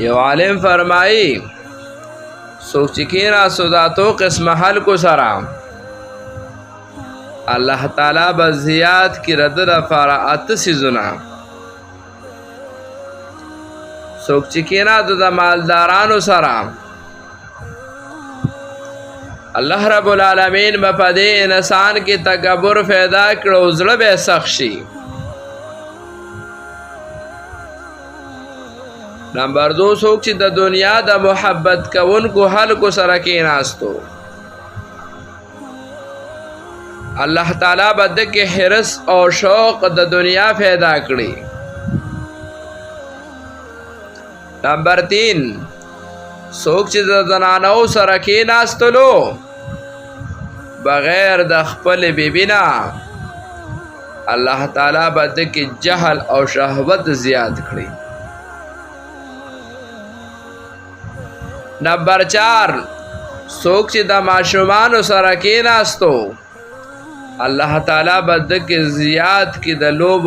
یو عالم فرمائی سوک چکینا سوداتو قسم حلق سرا اللہ تعالی بزیاد کی رد دفارا اتسی زنا سوک چکینا دا مالدارانو سرا اللہ رب العالمین بپدے انسان کی تکبر پیدا کرو زړه به سخت شي. نمبر 2 څوک چې د دنیا د محبت کوونکو خلکو سره کېناستو الله تعالی به دغه حرص او شوق د دنیا پیدا کړي. نمبر 3 څوک چې د زنانو سره کېناستلو بغیر د خپل بیبینا الله تعالی به دغه جهل او شهوت زیات کړي. نمبر 4 څوک چې د ماشومانو سره کېناستو الله تعالی به دغه زیات کې د لوب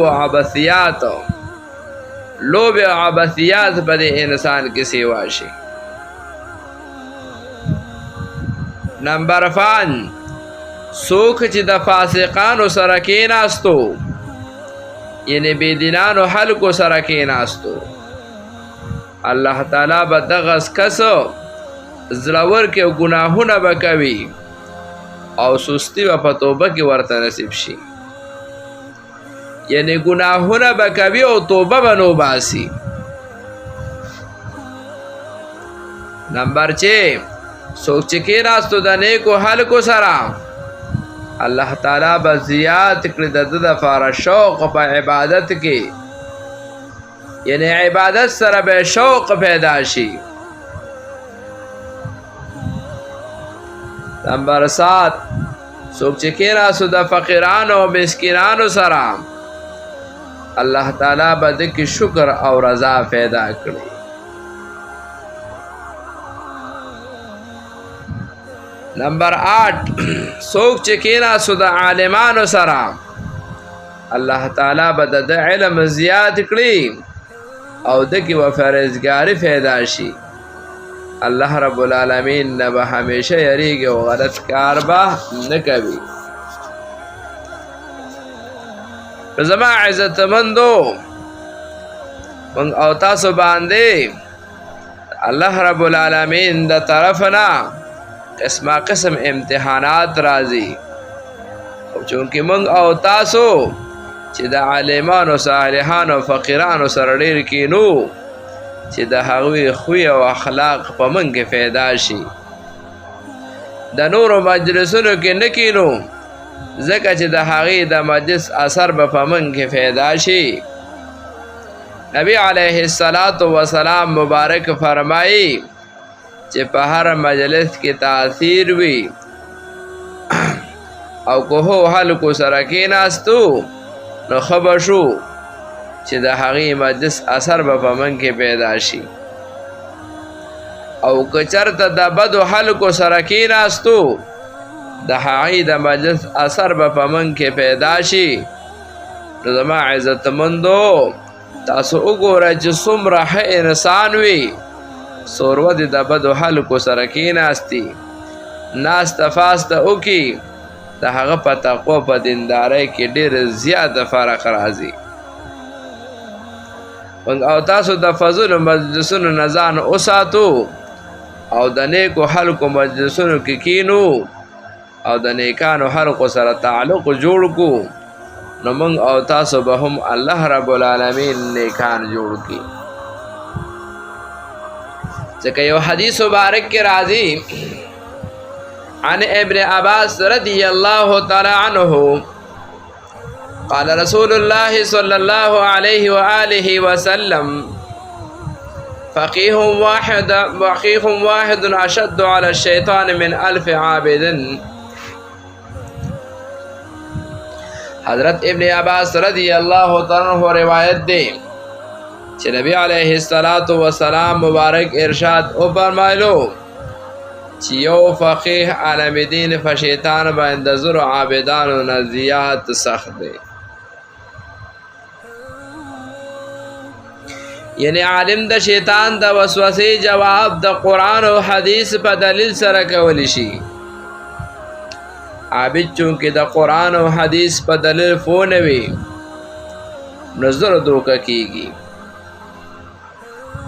او عبثیات په انسان کې سیوا شي. نمبر 5 څوک چې د فاسقانو سره کېناستو یعنی بېدینانو خلکو سره کېناستو الله تعالی به دغه کس زړور کې ګناهونه به کوي او سستی به په توبه کې ورته نصیب شي. یعنی ګناهونه به کوي او توبه به نو باسي. نمبر 6 څوک چې کېناستو د نیکو خلکو سره الله تعالی به زیات کړي د ده دپاره شوق په عبادت کې یعنی عبادت سره به شوق پیدا شي. نمبر 7 څوک چې کېناستو د فقیرانو او مسکینانو سره الله تعالی به دغه شکر او رضا پیدا کړي. نمبر 8 څوک چې کېناستو د عالمانو سره الله تعالی به د علم زیات کړي او دغه و فرزګاری پیدا شي. الله رب العالمین نه به همیشه یریږي او غلط کار به نه کوي. زما عزتمندو من او تاسو باندې الله رب العالمین د طرفنا قسم امتحانات راځي او چونکه من او تاسو چې د عالمانو صالحانو فقیرانو سره ډېر کینو چې د هغوی خوی او اخلاق په من کې پیدا شي. د نورو مجلسونو کې نه کینو ځکه چې د هغې د مجلس اثر به په من کې پیدا شي. نبی علیه السلام مبارک فرمایي چې په هر مجلس کې تاثیر وي او که هو خلکو سره کېناستو نو خبر شو چې د هغې مجلس اثر به په من کې پیدا شي او که چېرته د بدو خلکو سره کېناستو د هغې د مجلس اثر به په من کې پیدا شي. نو زما عزتمندو تاسو وګورئ چې څومره ښه انسان وي څوروه د بدو خلکو سره کېناستي ناسته فاسته وکړي د هغه په تقوا په دیندارۍ کې ډېر زیاته فرق راځي. او تاسو د فضلو مجلسونو نه ځان وساتو او د نیکو خلکو مجلسونو کې کینو او د نیکانو خلکو سره تعلق جوړ کو نو موږ او تاسو به هم الله رب العالمین نیکان جوړ کړي. ځکه یو حدیث مبارک کې راځي عن ابن عباس رضی اللہ تعالی عنہ قال رسول الله صلی اللہ علیہ وآلہ وسلم فقیہ واحد اشد علی الشیطان من 1000 عابد. حضرت ابن عباس رضی اللہ تعالی عنہ روایت دے چې نبی علیہ السلام مبارک ارشاد او فرمایلو چې یو فقیه عالم دین په شیطان باندې زرو عابدانو نه زیات سخت دی. یعنی عالم د شیطان د وسوسې جواب د قرآن او حدیث په دلیل سره کولی شي. عابد چونکې د قرآن او حدیث په دلیل پوه نه وي نو زر دوکه کیږي.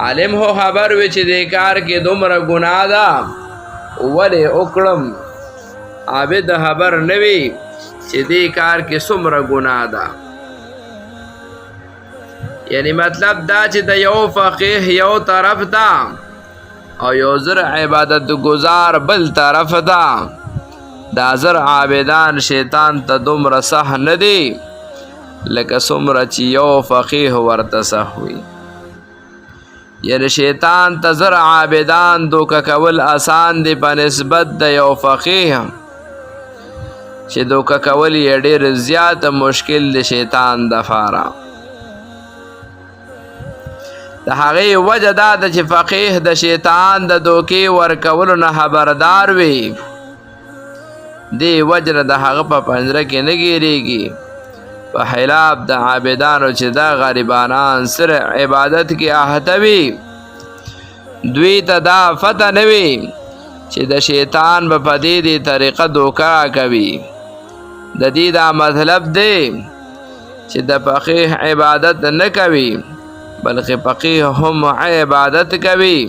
عالم هو خبر وي چې دې کار کې دومره ګناه ده ولې وکړم، عابد خبر نه وي چې دې کار کې څومره ګناه ده. یعنی مطلب دا چې د یو فقیه یو طرف ته او یو زر عبادت گزار بل طرف ته، دا زر عابدان شیطان ته دومره سح نه دي لکه څومره چې یو فقیه ورته سح وي. یعنی شیطان ته زر عابدان دوکه کول آسان دي په نسبت د یو فقیه چې دوکه کول یې ډېر زیات مشکل دی شیطان دپاره. د هغې وجه دا ده چې فقیه د شیطان د دوکې ورکولو نه خبردار وي، دې وجه نه د هغه په پنجره کې نه ګیرېږي، په خلاف د عابدانو چې دا غریبانان صرف عبادت کې احته وي، دوی ته دا فتح نه وي چې د شیطان به په دې طریقه دوکه کوي. د دې دا مطلب دی چې د فقیه عبادت نه کوي بلکې فقیه هم عبادت کوي.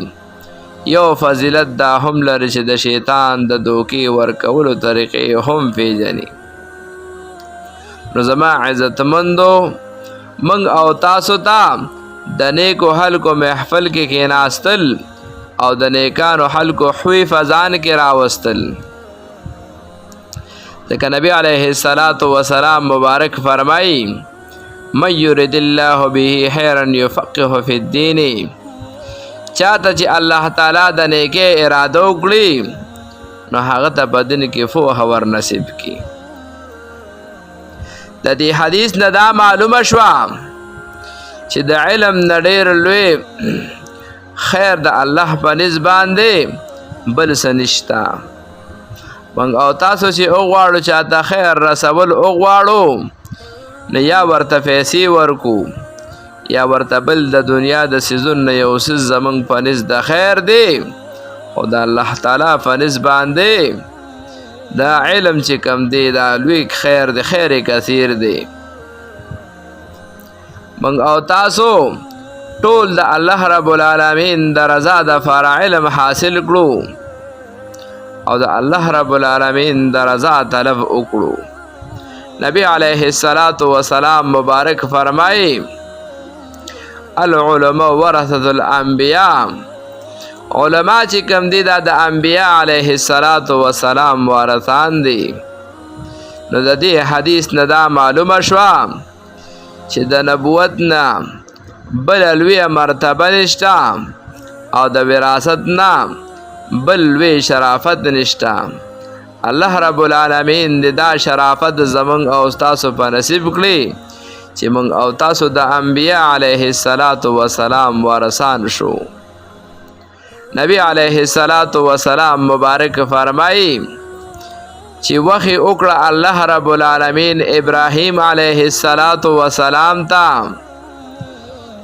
یو فضیلت دا هم لري چې د شیطان د دوکې ورکولو طریقې هم پیژني. نو زما عزتمندو، موږ او تاسو ته د نیکو خلکو محفل کې کېناستل او د نیکانو خلکو خوی فضان کې راوستل. ځکه نبی علیه السلام مبارک فرمایي من یرید الله به خیرا یفقهه فی الدین، چاته چې الله تعالی د نیکۍ اراده وکړي نو هغه ته په دین کې پوهه ور نصیب کړي. د دې حدیث نه دا معلومه شوه چې د علم نه ډېر لوی خیر د الله په نزد باندې بل څه نشته. موږ او تاسو چې وغواړو چاته خیر رسول وغواړو نو یا ورته پیسې ورکو یا ورته بل د دنیا د څیزونو نه یو څیز زموږ په نزد د خیر دی، خو د الله تعالی په نزد باندې دا علم چې کم دی دا لوی خیر دی، خیر کثیر دی. موږ او تاسو ټول د الله رب العالمین د رضا دپاره علم حاصل کړو او د الله رب العالمین د رضا طلب وکړو. نبی علیه السلام مبارک فرمایي العلماء ورثة الانبیاء، علما چې کم دي دا د انبیاء علیه السلام وارثان دي. نو د دې حدیث نه دا معلومه شوه چې د نبوت نه بل لویه مرتبه نشته او د وراثت نه بل لوی شرافت نشته. الله رب العالمین دې دا شرافت زمونږ او تاسو په نصیب کړي چې موږ او تاسو د انبیاء علیه السلام وارثان شو. نبی علیه السلام مبارک فرمایي چې وخی وکړه الله رب العالمین ابراهیم علیه السلام ته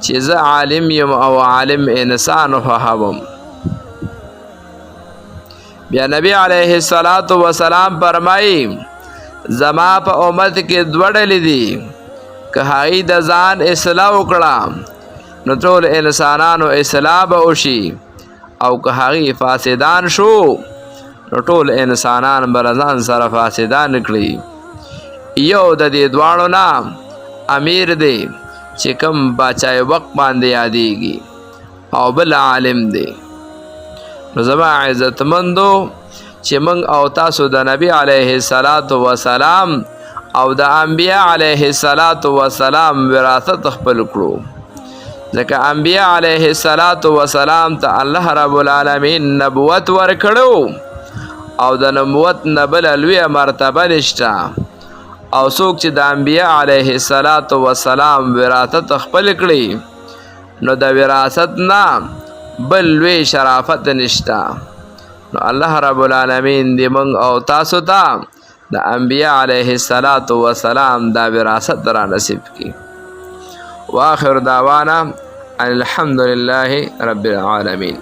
چې زه عالم یم او عالم انسان خوښوم. بیا نبی علیه السلام فرمایي زما په امت کې دوه ډلې دي، که هغوی د ځان اصلاح وکړه نو ټول انسانانو اصلاح به وشي، او که هغوی فاسدان شو نو ټول انسانان به له ځان سره فاسدان کړي. یو د دې دواړو نه امیر دی چې کوم باچای وقت باندې یادیږي او بل عالم دی. نو زما عزتمندو چې موږ او تاسو د نبی علیه السلام او د انبیاء علیه السلام وراثت خپل کړو، ځکه انبیاء علیه السلام ته الله رب العالمین نبوت ورکړو او د نبوت نه بله لویه مرتبه نشته. او څوک چې د انبیاء علیه السلام وراثت خپل کړي نو د وراثت نه بل لوی شرافت نشته. نو الله رب العالمین دې موږ او تاسو ته د انبیاء علیه السلام دا وراثت را نصیب کړي. واخر دعوانا الحمد لله رب العالمين.